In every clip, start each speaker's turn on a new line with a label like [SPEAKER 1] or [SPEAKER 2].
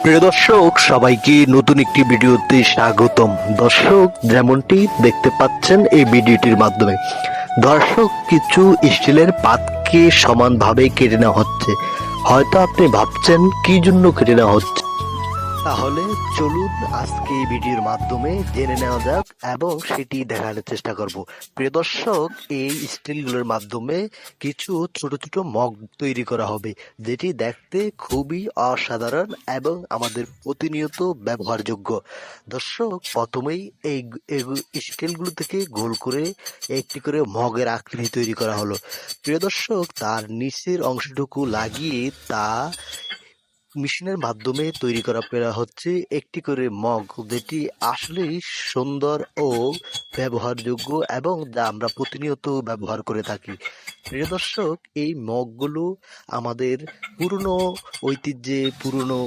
[SPEAKER 1] প্রিয় দর্শক, সবাইকে নতুন একটি ভিডিওতে স্বাগতম। দর্শক, যেমনটি দেখতে পাচ্ছেন এই ভিডিওটির মাধ্যমে, দর্শক কিছু স্টিলের পাতকে সমানভাবে কেটে নেওয়া হচ্ছে। হয়তো আপনি ভাবছেন কি জন্য কেটে নেওয়া হচ্ছে, তাহলে চলুন আজকে এই ভিডিওর মাধ্যমে জেনে নেওয়া যাক এবং সেটি দেখানোর চেষ্টা করব। প্রিয় দর্শক, এই স্টিলগুলোর মাধ্যমে কিছু ছোট ছোট মগ তৈরি করা হবে, যেটি দেখতে খুবই অসাধারণ এবং আমাদের প্রতিনিয়ত ব্যবহারযোগ্য। দর্শক, প্রথমেই এই স্টিলগুলো থেকে গোল করে একটি করে মগের আকৃতি তৈরি করা হলো। প্রিয় দর্শক, তার নিচের অংশটুকু লাগিয়ে তা মেশিনের মাধ্যমে তৈরি করা হচ্ছে একটি করে মগ, যেটি আসলেই সুন্দর ও ব্যবহারযোগ্য এবং যা আমরা প্রতিনিয়ত ব্যবহার করে থাকি। প্রিয় দর্শক, এই মগগুলো আমাদের পুরনো ঐতিহ্যে, পুরনো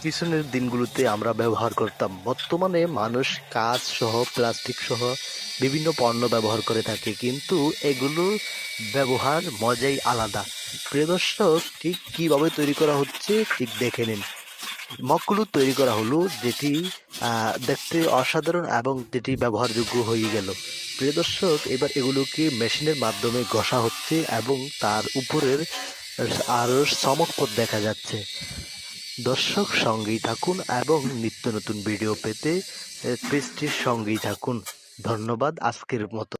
[SPEAKER 1] পিছনের দিনগুলোতে আমরা ব্যবহার করতাম। বর্তমানে মানুষ কাঁচ সহ, প্লাস্টিক সহ বিভিন্ন পণ্য ব্যবহার করে থাকে, কিন্তু এগুলোর ব্যবহার মজাই আলাদা। প্রিয় দর্শক, ঠিক কিভাবে তৈরি করা হচ্ছে ঠিক দেখে নিন। মগগুলো তৈরি করা হলো, যেটি দেখতে অসাধারণ এবং যেটি ব্যবহারযোগ্য হয়ে গেল। প্রিয় দর্শক, এবার এগুলোকে মেশিনের মাধ্যমে ঘষা হচ্ছে এবং তার উপরের আরো চমকপ্রদ দেখা যাচ্ছে। দর্শক, সঙ্গেই থাকুন এবং নিত্য নতুন ভিডিও পেতে পেজটির সঙ্গেই থাকুন। ধন্যবাদ আজকের মতো।